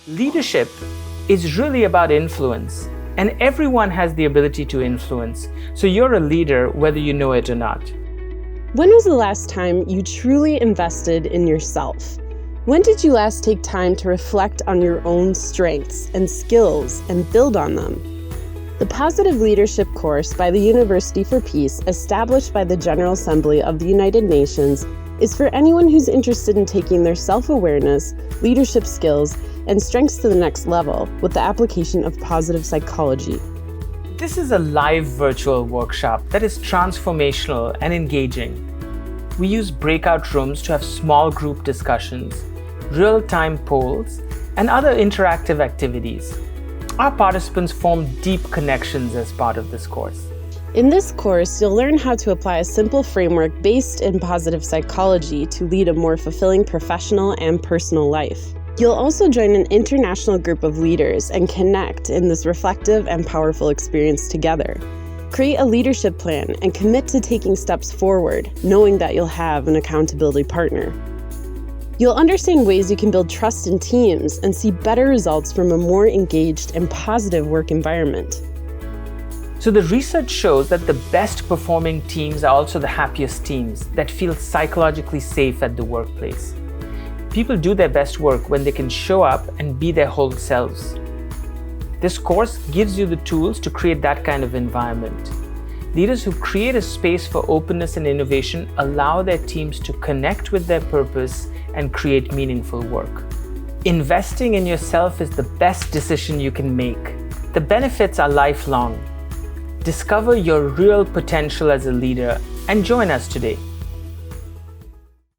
Leadership is really about influence, and everyone has the ability to influence. So you're a leader whether you know it or not. When was the last time you truly invested in yourself? When did you last take time to reflect on your own strengths and skills and build on them? The Positive Leadership course by the University for Peace, established by the General Assembly of the United Nations, is for anyone who's interested in taking their self-awareness, leadership skills, and strengths to the next level with the application of positive psychology. This is a live virtual workshop that is transformational and engaging. We use breakout rooms to have small group discussions, real-time polls, and other interactive activities. Our participants form deep connections as part of this course. In this course, you'll learn how to apply a simple framework based in positive psychology to lead a more fulfilling professional and personal life. You'll also join an international group of leaders and connect in this reflective and powerful experience together. Create a leadership plan and commit to taking steps forward, knowing that you'll have an accountability partner. You'll understand ways you can build trust in teams and see better results from a more engaged and positive work environment. So the research shows that the best performing teams are also the happiest teams that feel psychologically safe at the workplace. People do their best work when they can show up and be their whole selves. This course gives you the tools to create that kind of environment. Leaders who create a space for openness and innovation allow their teams to connect with their purpose and create meaningful work. Investing in yourself is the best decision you can make. The benefits are lifelong. Discover your real potential as a leader and join us today.